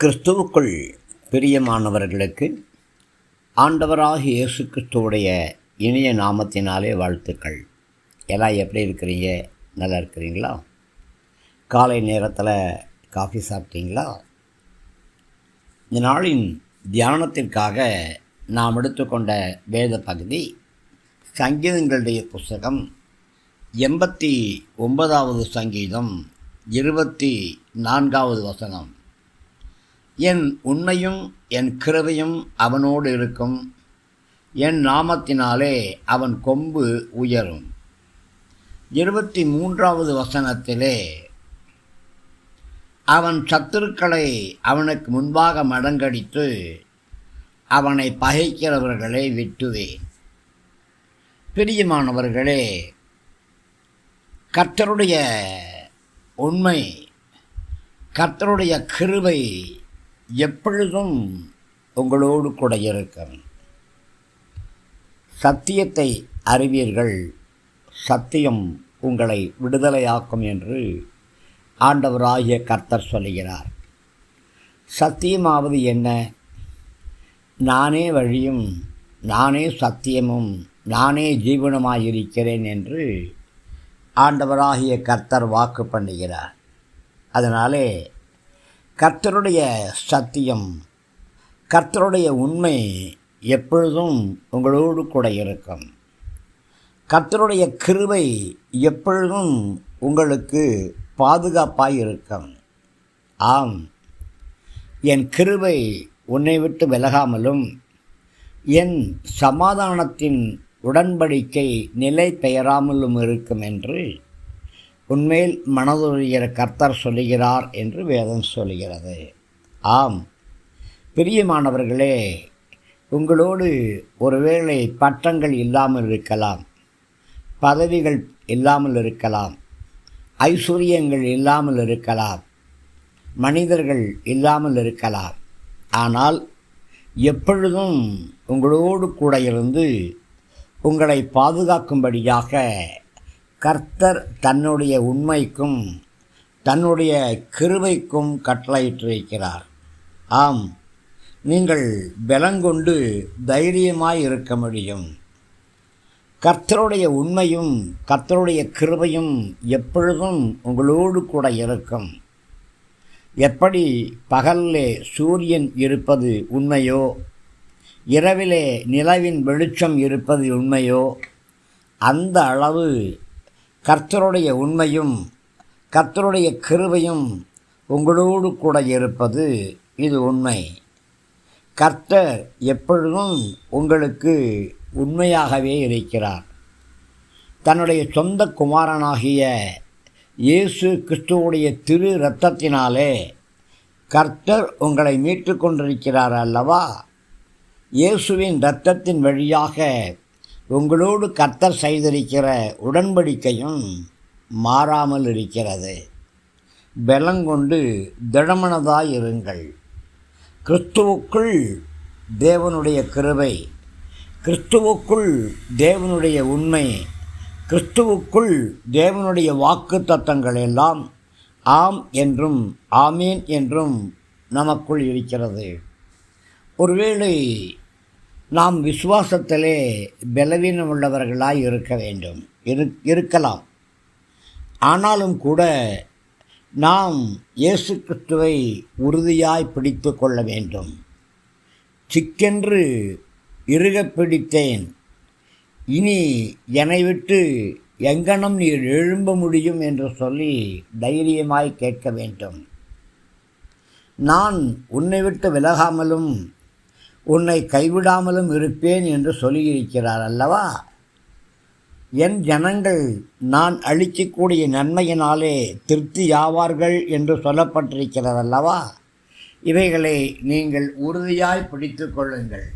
கிறிஸ்துவுக்குள் பிரியமானவர்களுக்கு ஆண்டவராகிய இயேசு கிறிஸ்துவுடைய இனிய நாமத்தினாலே வாழ்த்துக்கள். எல்லாம் எப்படி இருக்கிறீங்க? நல்லா இருக்கிறீங்களா? காலை நேரத்தில் காஃபி சாப்பிட்டீங்களா? இந்த நாளின் தியானத்திற்காக நாம் எடுத்துக்கொண்ட வேத பகுதி சங்கீதங்களுடைய புஸ்தகம் 89வது சங்கீதம் 24வது வசனம். என் உண்மையும் என் கிருபையும் அவனோடு இருக்கும், என் நாமத்தினாலே அவன் கொம்பு உயரும். 23வது வசனத்திலே அவன் சத்துருக்களை அவனுக்கு முன்பாக மடங்கடித்து அவனை பகைக்கிறவர்களை வெட்டுவேன். பிரியமானவர்களே, கர்த்தருடைய உண்மை, கர்த்தருடைய கிருபை எப்பொழுதும் உங்களோடு கூட இருக்கும். சத்தியத்தை அறிவீர்கள், சத்தியம் உங்களை விடுதலையாக்கும் என்று ஆண்டவராகிய கர்த்தர் சொல்லுகிறார். சத்தியமாவது என்ன? நானே வழியும், நானே சத்தியமும், நானே ஜீவனுமாயிருக்கிறேன் என்று ஆண்டவராகிய கர்த்தர் வாக்கு பண்ணுகிறார். அதனாலே கர்த்தருடைய சத்தியம், கர்த்தருடைய உண்மை எப்பொழுதும் உங்களோடு கூட இருக்கும். கர்த்தருடைய கிருபை எப்பொழுதும் உங்களுக்கு பாதுகாப்பாய் இருக்கும். ஆம், என் கிருபை உன்னை விட்டு விலகாமலும் என் சமாதானத்தின் உடன்படிக்கை நிலை பெயராமலும் இருக்கும் என்று உண்மையில் மனதுடைய கர்த்தர் சொல்லுகிறார் என்று வேதம் சொல்லுகிறது. ஆம், பிரியமானவர்களே, உங்களோடு ஒருவேளை பட்டங்கள் இல்லாமல் இருக்கலாம், பதவிகள் இல்லாமல் இருக்கலாம், ஐஸ்வர்யங்கள் இல்லாமல் இருக்கலாம், மனிதர்கள் இல்லாமல் இருக்கலாம். ஆனால் எப்பொழுதும் உங்களோடு கூட இருந்து உங்களை பாதுகாக்கும்படியாக கர்த்தர் தன்னுடைய உண்மைக்கும் தன்னுடைய கிருபைக்கும் கட்டளையிட்டிருக்கிறார். ஆம், நீங்கள் பலங்கொண்டு தைரியமாய் இருக்க முடியும். கர்த்தருடைய உண்மையும் கர்த்தருடைய கிருபையும் எப்பொழுதும் உங்களோடு கூட இருக்கும். எப்படி பகலிலே சூரியன் இருப்பது உண்மையோ, இரவிலே நிலவின் வெளிச்சம் இருப்பது உண்மையோ, அந்த அளவு கர்த்தருடைய உண்மையும் கர்த்தருடைய கிருபையும் உங்களோடு கூட இருப்பது இது உண்மை. கர்த்தர் எப்பொழுதும் உங்களுக்கு உண்மையாகவே இருக்கிறார். தன்னுடைய சொந்த குமாரனாகிய இயேசு கிறிஸ்துவுடைய திரு இரத்தத்தினாலே கர்த்தர் உங்களை மீட்டு கொண்டிருக்கிறார் அல்லவா? இயேசுவின் இரத்தத்தின் வழியாக உங்களோடு கர்த்தர் செய்திருக்கிற உடன்படிக்கையும் மாறாமல் இருக்கிறது. பலங்கொண்டு திடமனதாய் இருங்கள். கிறிஸ்துவுக்குள் தேவனுடைய கிருபை, கிறிஸ்துவுக்குள் தேவனுடைய உண்மை, கிறிஸ்துவுக்குள் தேவனுடைய வாக்கு தத்தங்கள் எல்லாம் ஆம் என்றும் ஆமேன் என்றும் நமக்குள் இருக்கிறது. ஒருவேளை நாம் விசுவாசத்திலே பலவீனம் உள்ளவர்களாய் இருக்க வேண்டும், இருக்கலாம். ஆனாலும் கூட நாம் இயேசு கிறிஸ்துவை உறுதியாய் பிடித்து கொள்ள வேண்டும். சிக்கென்று இறுகப் பிடித்தேன், இனி என்னை விட்டு எங்கனம் நீர் எழும்ப முடியும் என்று சொல்லி தைரியமாய் கேட்க வேண்டும். நான் உன்னை விட்டு விலகாமலும் உன்னை கைவிடாமலும் இருப்பேன் என்று சொல்லியிருக்கிறார் அல்லவா? என் ஜனங்கள் நான் அளிக்கக்கூடிய நன்மையினாலே திருப்தியாவார்கள் என்று சொல்லப்பட்டிருக்கிறது அல்லவா? இவைகளை நீங்கள் உறுதியாய் பிடித்து கொள்ளுங்கள்.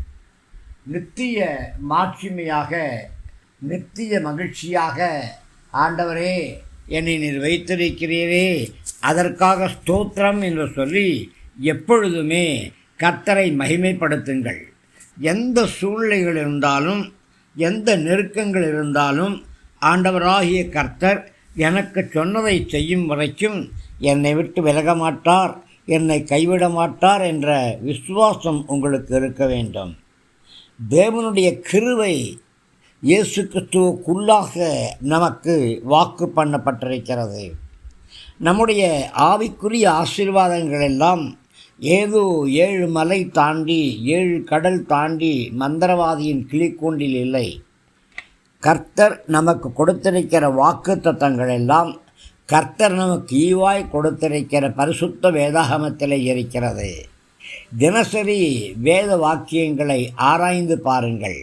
நித்திய மாட்சிமையாக, நித்திய மகிழ்ச்சியாக, ஆண்டவரே என்னை நீர் வைத்திருக்கிறீரே, அதற்காக ஸ்தோத்திரம் என்று சொல்லி எப்பொழுதுமே கர்த்தரை மகிமைப்படுத்துங்கள். எந்த சூழ்நிலைகள் இருந்தாலும், எந்த நெருக்கங்கள் இருந்தாலும், ஆண்டவராகிய கர்த்தர் எனக்கு சொன்னதை செய்யும் வரைக்கும் என்னை விட்டு விலக மாட்டார், என்னை கைவிட மாட்டார் என்ற விசுவாசம் உங்களுக்கு இருக்க வேண்டும். தேவனுடைய கிருபை இயேசு கிறிஸ்துவுக்குள்ளாக நமக்கு வாக்கு பண்ணப்பட்டிருக்கிறது. நம்முடைய ஆவிக்குரிய ஆசீர்வாதங்கள் எல்லாம் ஏதோ 7 மலை தாண்டி 7 கடல் தாண்டி மந்திரவாதியின் கிளிக்கூண்டில் இல்லை. கர்த்தர் நமக்கு கொடுத்திருக்கிற வாக்கு தத்தங்கள் எல்லாம் கர்த்தர் நமக்கு ஈவாய் கொடுத்திருக்கிற பரிசுத்த வேதாகமத்தில் இருக்கிறது. தினசரி வேத வாக்கியங்களை ஆராய்ந்து பாருங்கள்.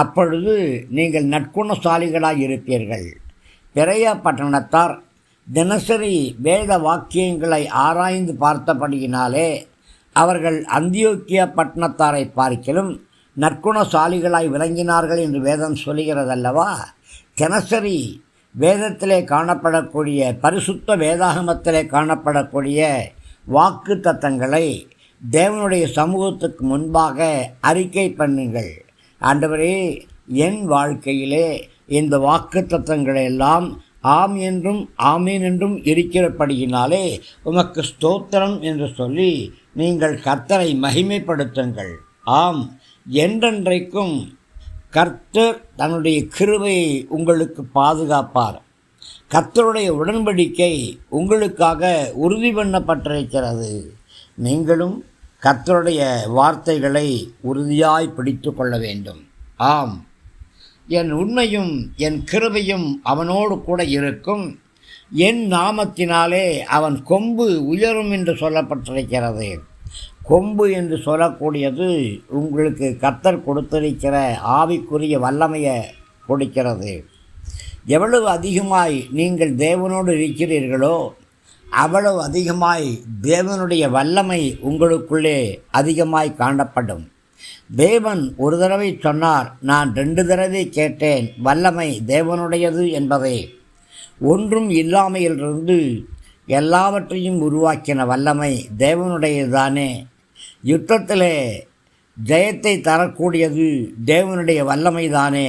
அப்பொழுது நீங்கள் நற்குணசாலிகளாய் இருப்பீர்கள். பெரையா பட்டணத்தார் தினசரி வேத வாக்கியங்களை ஆராய்ந்து பார்த்தபடியினாலே அவர்கள் அந்தியோக்கியா பட்டணத்தாரை பார்க்கிலும் நற்குணசாலிகளாய் விளங்கினார்கள் என்று வேதம் சொல்கிறதல்லவா. தினசரி வேதத்திலே காணப்படக்கூடிய பரிசுத்த வேதாகமத்திலே காணப்படக்கூடிய வாக்கு தத்தங்களை தேவனுடைய சமூகத்துக்கு முன்பாக அறிக்கை பண்ணுங்கள். ஆண்டவரே, என் வாழ்க்கையிலே இந்த வாக்கு தத்தங்களை எல்லாம் ஆம் என்றும் ஆமீன் என்றும் இருக்கிறபடியினாலே உமக்கு ஸ்தோத்திரம் என்று சொல்லி நீங்கள் கர்த்தரை மகிமைப்படுத்துங்கள். ஆம், என்றென்றைக்கும் கர்த்தர் தன்னுடைய கிருபையை உங்களுக்கு பாதுகாப்பார். கர்த்தருடைய உடன்படிக்கை உங்களுக்காக உறுதி பண்ணப்பட்டிருக்கிறது. நீங்களும் கர்த்தருடைய வார்த்தைகளை உறுதியாய் பிடித்து கொள்ள வேண்டும். ஆம், என் உண்மையும் என் கிருபையும் அவனோடு கூட இருக்கும். என் நாமத்தினாலே அவன் கொம்பு உயரும் என்று சொல்லப்பட்டிருக்கிறது. கொம்பு என்று சொல்லக்கூடியது உங்களுக்கு கர்த்தர் கொடுத்திருக்கிற ஆவிக்குரிய வல்லமையை கொடுக்கிறது. எவ்வளவு அதிகமாய் நீங்கள் தேவனோடு இருக்கிறீர்களோ அவ்வளவு அதிகமாய் தேவனுடைய வல்லமை உங்களுக்குள்ளே அதிகமாய் காணப்படும். தேவன் ஒரு தடவை சொன்னார், நான் 2 தடவை கேட்டேன், வல்லமை தேவனுடையது என்பதை. ஒன்றும் இல்லாமையிலிருந்து எல்லாவற்றையும் உருவாக்கின வல்லமை தேவனுடையதுதானே. யுத்தத்திலே ஜெயத்தை தரக்கூடியது தேவனுடைய வல்லமை தானே.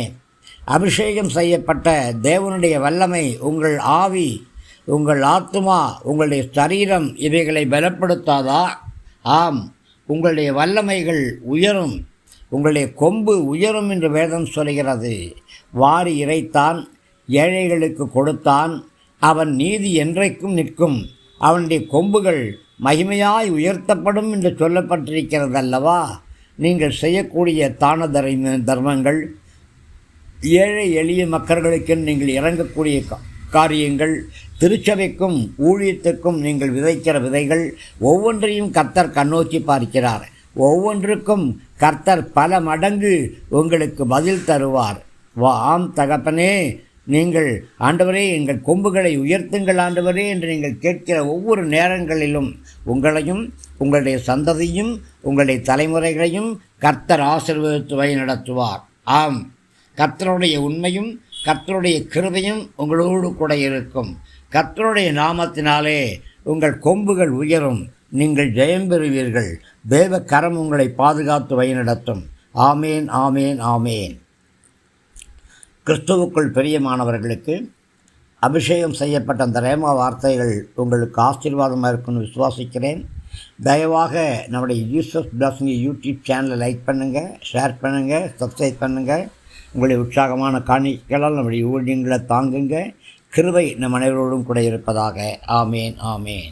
அபிஷேகம் செய்யப்பட்ட தேவனுடைய வல்லமை உங்கள் ஆவி, உங்கள் ஆத்துமா, உங்களுடைய சரீரம் இவைகளை பலப்படுத்தாதா? ஆம், உங்களுடைய வல்லமைகள் உயரும், உங்களுடைய கொம்பு உயரும் என்று வேதம் சொல்கிறது. வாரி இறைத்தான், ஏழைகளுக்கு கொடுத்தான், அவன் நீதி என்றைக்கும் நிற்கும், அவனுடைய கொம்புகள் மகிமையாய் உயர்த்தப்படும் என்று சொல்லப்பட்டிருக்கிறதல்லவா. நீங்கள் செய்யக்கூடிய தான தர்மங்கள், ஏழை எளிய மக்களுக்கு நீங்கள் இறங்கக்கூடிய காரியங்கள், திருச்சபைக்கும் ஊழியத்துக்கும் நீங்கள் விதைக்கிற விதைகள் ஒவ்வொன்றையும் கர்த்தர் கண்ணோக்கி பார்க்கிறார். ஒவ்வொன்றுக்கும் கர்த்தர் பல மடங்கு உங்களுக்கு பதில் தருவார். ஆம் தகப்பனே, நீங்கள் ஆண்டவரே எங்கள் கொம்புகளை உயர்த்துங்கள் ஆண்டவரே என்று நீங்கள் கேட்கிற ஒவ்வொரு நேரங்களிலும் உங்களையும் உங்களுடைய சந்ததியும் உங்களுடைய தலைமுறைகளையும் கர்த்தர் ஆசீர்வதித்து வழி நடத்துவார். ஆம், கர்த்தருடைய உண்மையும் கர்த்தருடைய கிருபையும் உங்களோடு கூட இருக்கும். கர்த்தருடைய நாமத்தினாலே உங்கள் கொம்புகள் உயரும், நீங்கள் ஜெயம் பெறுவீர்கள். தேவ கரம் உங்களை பாதுகாத்து வழிநடத்தும். ஆமேன், ஆமேன், ஆமேன். கிறிஸ்துவுக்குள் பிரியமானவர்களுக்கு அபிஷேகம் செய்யப்பட்ட அந்த ரேமா வார்த்தைகள் உங்களுக்கு ஆசீர்வாதமாக இருக்குன்னு விசுவாசிக்கிறேன். தயவாக நம்முடைய ஜீசஸ் பிளஸிங் யூடியூப் சேனலை லைக் பண்ணுங்கள், ஷேர் பண்ணுங்கள், சப்ஸ்கிரைப் பண்ணுங்கள். உங்களுடைய உற்சாகமான காணிக்கைகளால் நம்முடைய ஊழியங்களை தாங்குங்க. கிருபை நம் அனைவரோடும் கூட இருப்பதாக. ஆமேன், ஆமேன்.